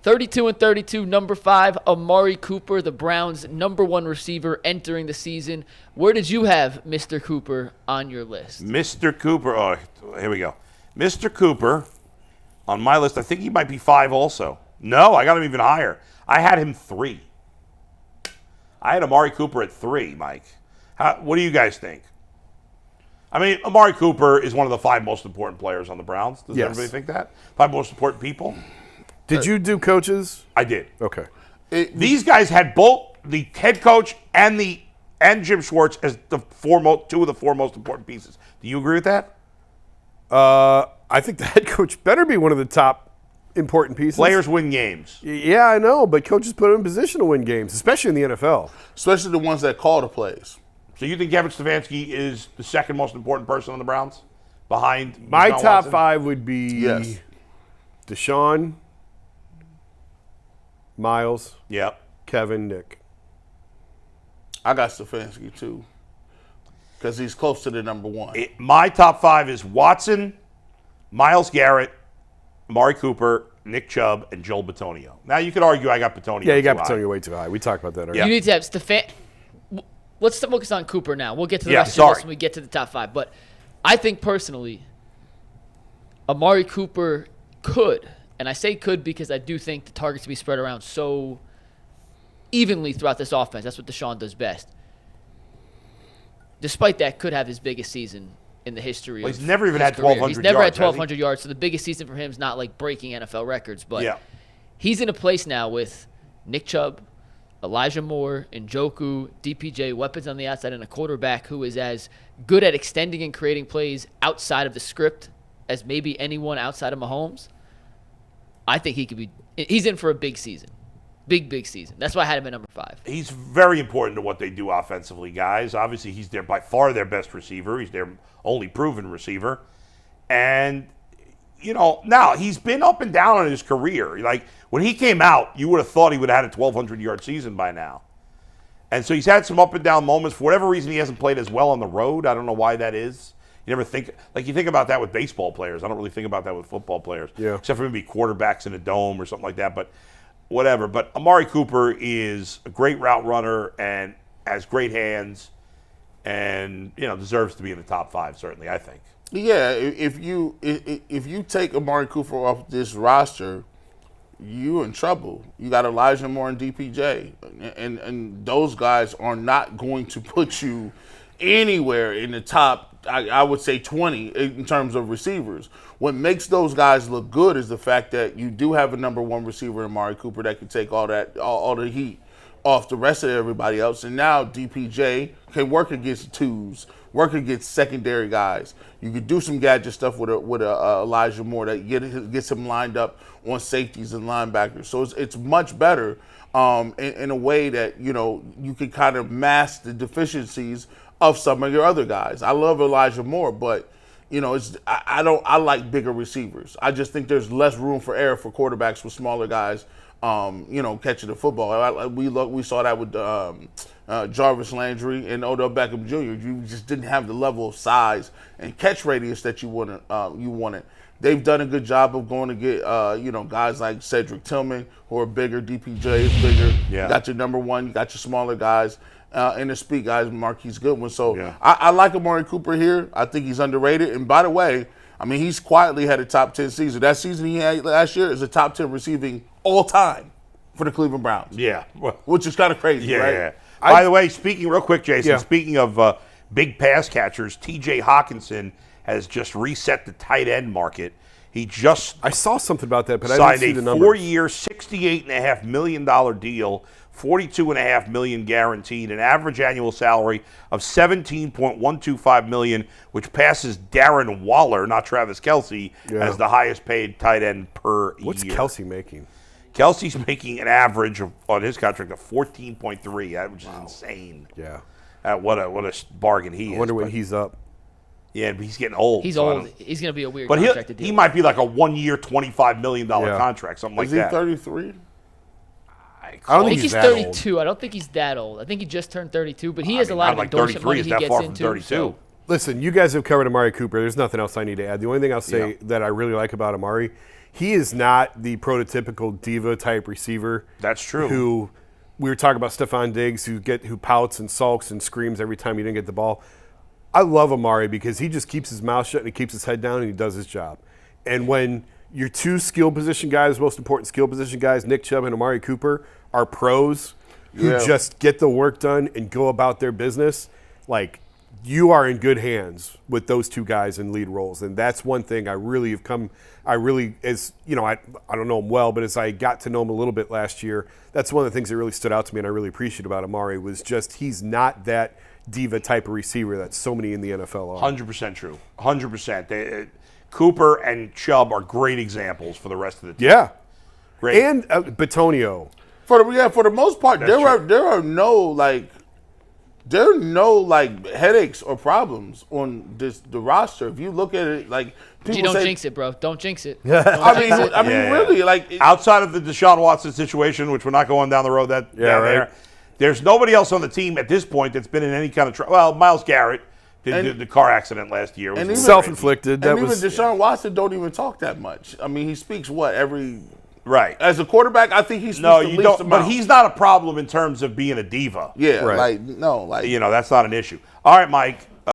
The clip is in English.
32 and 32, number 5, Amari Cooper, the Browns' number 1 receiver entering the season. Where did you have Mr. Cooper on your list? Mr. Cooper, oh, here we go. Mr. Cooper, on my list, I think he might be 5 also. No, I got him even higher. I had him 3. I had Amari Cooper at 3, Mike. What do you guys think? I mean, Amari Cooper is one of the 5 most important players on the Browns. Does everybody think that? 5 most important people? Did you do coaches? I did. Okay. These guys had both the head coach and Jim Schwartz as the 2 of the 4 most important pieces. Do you agree with that? I think the head coach better be one of the top important pieces. Players win games. Yeah, I know, but coaches put in position to win games, especially in the NFL. Especially the ones that call the plays. So you think Kevin Stefanski is the 2nd most important person on the Browns? Behind My Deshaun top Watson? 5 would be Deshaun, Miles, Yep. Kevin, Nick. I got Stefanski too, because he's close to the number 1. My top 5 is Watson, Myles Garrett, Amari Cooper, Nick Chubb, and Joel Bitonio. Now you could argue I got Bitonio. Yeah, you got too high. Bitonio way too high. We talked about that earlier. Yeah. You need to have Let's focus on Cooper now. We'll get to the Yeah, rest of the sorry. list when we get to the top 5. But I think personally, Amari Cooper could, and I say could because I do think the targets to be spread around so evenly throughout this offense. That's what Deshaun does best. Despite that, could have his biggest season in the history of He's never even his had career. 1,200 He's never yards, had 1,200 yards, so the biggest season for him is not like breaking NFL records. But he's in a place now with Nick Chubb, Elijah Moore, Njoku, DPJ, weapons on the outside, and a quarterback who is as good at extending and creating plays outside of the script as maybe anyone outside of Mahomes. I think he's in for a big season. Big season. That's why I had him at number 5. He's very important to what they do offensively, guys. Obviously, he's by far their best receiver. He's their only proven receiver. And, now he's been up and down in his career. Like, when he came out, you would have thought he would have had a 1,200-yard season by now. And so he's had some up and down moments. For whatever reason, he hasn't played as well on the road. I don't know why that is. You never think – you think about that with baseball players. I don't really think about that with football players. Yeah. Except for maybe quarterbacks in a dome or something like that. But whatever. But Amari Cooper is a great route runner and has great hands and, deserves to be in the top 5, certainly, I think. Yeah, if you take Amari Cooper off this roster, you in trouble. You got Elijah Moore and DPJ, and those guys are not going to put you anywhere in the top. I would say 20 in terms of receivers. What makes those guys look good is the fact that you do have a number 1 receiver in Amari Cooper that can take all the heat off the rest of everybody else, and now DPJ can work against 2s, work against secondary guys. You could do some gadget stuff with Elijah Moore that gets him lined up on safeties and linebackers. So it's much better in a way that you can kind of mask the deficiencies of some of your other guys. I love Elijah Moore, but I like bigger receivers. I just think there's less room for error for quarterbacks with smaller guys. Catching the football. We saw that with Jarvis Landry and Odell Beckham Jr. You just didn't have the level of size and catch radius that you wanted. They've done a good job of going to get guys like Cedric Tillman who are bigger. DPJ is bigger. Yeah. You got your number 1. You got your smaller guys. And the speed guys, Marquise Goodwin. So I like Amari Cooper here. I think he's underrated. And by the way, he's quietly had a top 10 season. That season he had last year is a top 10 receiving all time for the Cleveland Browns. Yeah. Which is kind of crazy, right? Yeah. By the way, real quick, Jason, Yeah. speaking of big pass catchers, TJ Hawkinson has just reset the tight end market. He just I saw something about that, but I signed didn't see the a numbers. 4-year, $68.5 million deal, $42.5 million guaranteed, an average annual salary of $17.125 million, which passes Darren Waller, not Travis Kelce, as the highest paid tight end per year. What's Kelce making? Kelce's making an average on his contract of 14.3, which is insane. Yeah. What a bargain he is. I wonder when he's up. Yeah, but he's getting old. He's so old. He's going to be a weird But contract to deal he with. might be like a 1-year, $25 million contract, something like Is he that. 33? I don't I think think he's that 32. old. I don't think he's that old. I think he just turned 32, but he has a lot of like endorsement 33 money is he that gets far from into. 32. So Listen, you guys have covered Amari Cooper. There's nothing else I need to add. The only thing I'll say that I really like about Amari, he is not the prototypical diva type receiver. That's true. Who we were talking about Stephon Diggs, who pouts and sulks and screams every time he didn't get the ball. I love Amari because he just keeps his mouth shut and he keeps his head down and he does his job. And when your two skill position guys, most important skill position guys, Nick Chubb and Amari Cooper, are pros who just get the work done and go about their business, like, you are in good hands with those two guys in lead roles. And that's one thing I really, I don't know him well, but as I got to know him a little bit last year, that's one of the things that really stood out to me and I really appreciate about Amari was just he's not that diva type of receiver that so many in the NFL are. 100% true. 100%. Cooper and Chubb are great examples for the rest of the team. Yeah. Great. And Bitonio. For the most part, there are no headaches or problems on the roster. If you look at it, like people don't say, jinx it, bro. Don't jinx it. Really, like outside of the Deshaun Watson situation, which we're not going down the road there. There's nobody else on the team at this point that's been in any kind of trouble. Well, Miles Garrett did the car accident last year. And even self-inflicted. And even Deshaun Watson don't even talk that much. I mean, he speaks every. Right. As a quarterback, I think he speaks the least amount. But he's not a problem in terms of being a diva. Yeah, right. that's that's not an issue. All right, Mike.